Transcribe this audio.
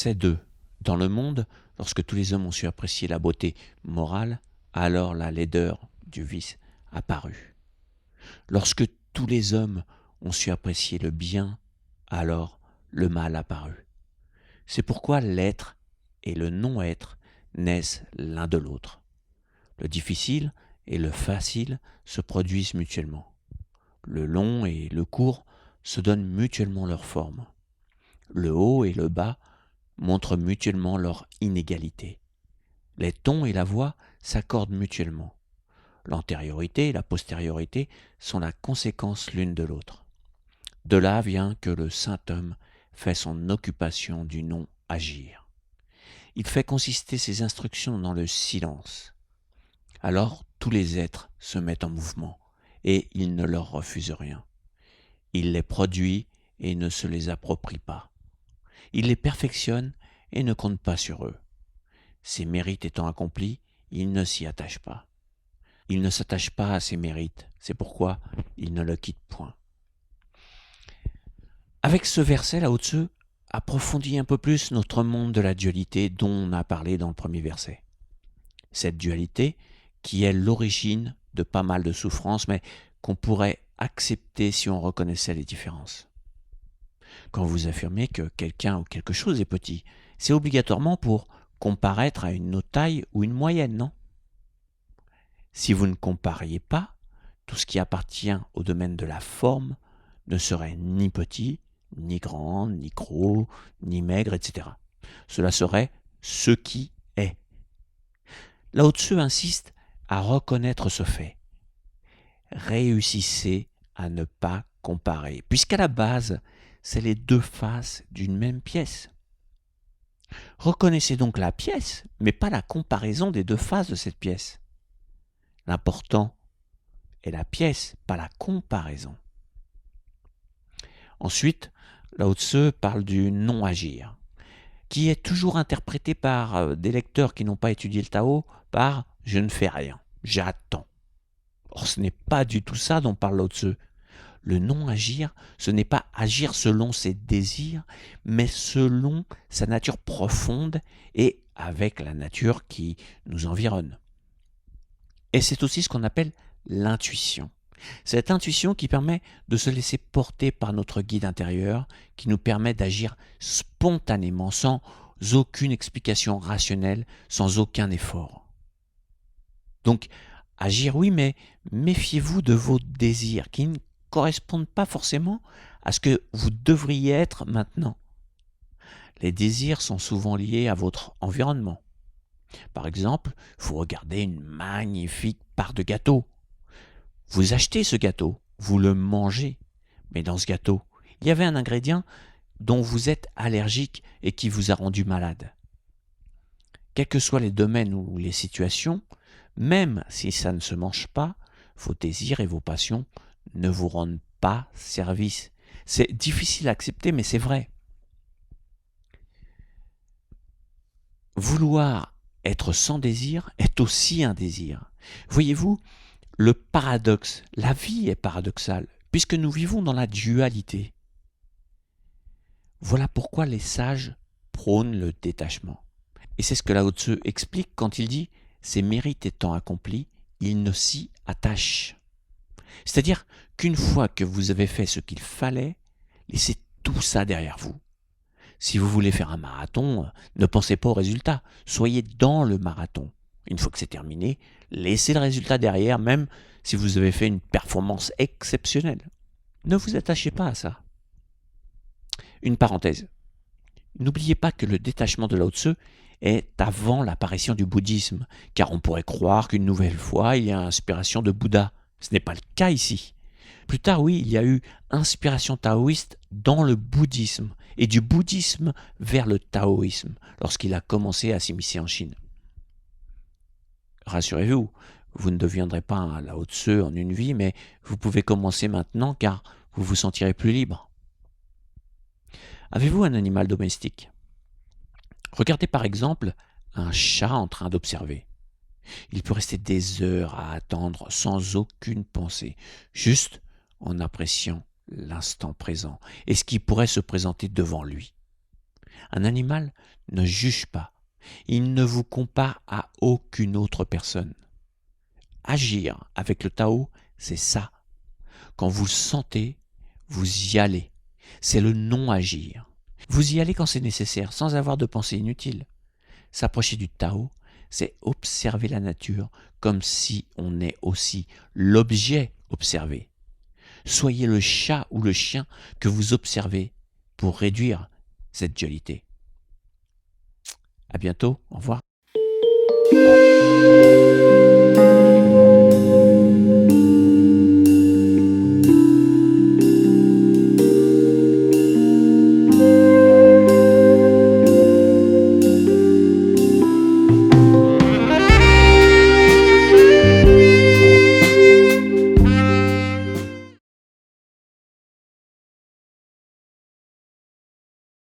Verset 2. Dans le monde, lorsque tous les hommes ont su apprécier la beauté morale, alors la laideur du vice apparut. Lorsque tous les hommes ont su apprécier le bien, alors le mal apparut. C'est pourquoi l'être et le non-être naissent l'un de l'autre. Le difficile et le facile se produisent mutuellement. Le long et le court se donnent mutuellement leur forme. Le haut et le bas montrent mutuellement leur inégalité. Les tons et la voix s'accordent mutuellement. L'antériorité et la postériorité sont la conséquence l'une de l'autre. De là vient que le saint homme fait son occupation du non-agir. Il fait consister ses instructions dans le silence. Alors tous les êtres se mettent en mouvement et il ne leur refuse rien. Il les produit et ne se les approprie pas. Il les perfectionne et ne compte pas sur eux. Ses mérites étant accomplis, il ne s'y attache pas. Il ne s'attache pas à ses mérites, c'est pourquoi il ne le quitte point. Avec ce verset, Lao Tzu approfondit un peu plus notre monde de la dualité dont on a parlé dans le premier verset. Cette dualité qui est l'origine de pas mal de souffrances, mais qu'on pourrait accepter si on reconnaissait les différences. Quand vous affirmez que quelqu'un ou quelque chose est petit, c'est obligatoirement pour comparaître à une autre taille ou une moyenne, non? Si vous ne compariez pas, tout ce qui appartient au domaine de la forme ne serait ni petit, ni grand, ni gros, ni maigre, etc. Cela serait ce qui est. Lao Tzu insiste à reconnaître ce fait. Réussissez à ne pas comparer, puisqu'à la base, c'est les deux faces d'une même pièce. Reconnaissez donc la pièce, mais pas la comparaison des deux faces de cette pièce. L'important est la pièce, pas la comparaison. Ensuite, Lao Tzu parle du non-agir, qui est toujours interprété par des lecteurs qui n'ont pas étudié le Tao par « je ne fais rien, j'attends ». Or, ce n'est pas du tout ça dont parle Lao Tzu. Le non-agir, ce n'est pas agir selon ses désirs, mais selon sa nature profonde et avec la nature qui nous environne. Et c'est aussi ce qu'on appelle l'intuition. Cette intuition qui permet de se laisser porter par notre guide intérieur, qui nous permet d'agir spontanément, sans aucune explication rationnelle, sans aucun effort. Donc, agir oui, mais méfiez-vous de vos désirs, qui ne correspondent pas forcément à ce que vous devriez être maintenant. Les désirs sont souvent liés à votre environnement. Par exemple, vous regardez une magnifique part de gâteau. Vous achetez ce gâteau, vous le mangez, mais dans ce gâteau, il y avait un ingrédient dont vous êtes allergique et qui vous a rendu malade. Quels que soient les domaines ou les situations, même si ça ne se mange pas, vos désirs et vos passions ne vous rendent pas service. C'est difficile à accepter, mais c'est vrai. Vouloir être sans désir est aussi un désir. Voyez-vous, le paradoxe, la vie est paradoxale, puisque nous vivons dans la dualité. Voilà pourquoi les sages prônent le détachement. Et c'est ce que Lao Tzu explique quand il dit « ses mérites étant accomplis, il ne s'y attache ». C'est-à-dire qu'une fois que vous avez fait ce qu'il fallait, laissez tout ça derrière vous. Si vous voulez faire un marathon, ne pensez pas au résultat, soyez dans le marathon. Une fois que c'est terminé, laissez le résultat derrière, même si vous avez fait une performance exceptionnelle. Ne vous attachez pas à ça. Une parenthèse. N'oubliez pas que le détachement de Lao Tzu est avant l'apparition du bouddhisme, car on pourrait croire qu'une nouvelle fois, il y a inspiration de Bouddha. Ce n'est pas le cas ici. Plus tard, oui, il y a eu inspiration taoïste dans le bouddhisme, et du bouddhisme vers le taoïsme, lorsqu'il a commencé à s'immiscer en Chine. Rassurez-vous, vous ne deviendrez pas un Lao Tzu en une vie, mais vous pouvez commencer maintenant car vous vous sentirez plus libre. Avez-vous un animal domestique? Regardez par exemple un chat en train d'observer. Il peut rester des heures à attendre sans aucune pensée, juste en appréciant l'instant présent et ce qui pourrait se présenter devant lui. Un animal ne juge pas. Il ne vous compare à aucune autre personne. Agir avec le Tao, c'est ça. Quand vous le sentez, vous y allez. C'est le non-agir. Vous y allez quand c'est nécessaire, sans avoir de pensée inutile. S'approcher du Tao, c'est observer la nature comme si on est aussi l'objet observé. Soyez le chat ou le chien que vous observez pour réduire cette dualité. À bientôt, au revoir.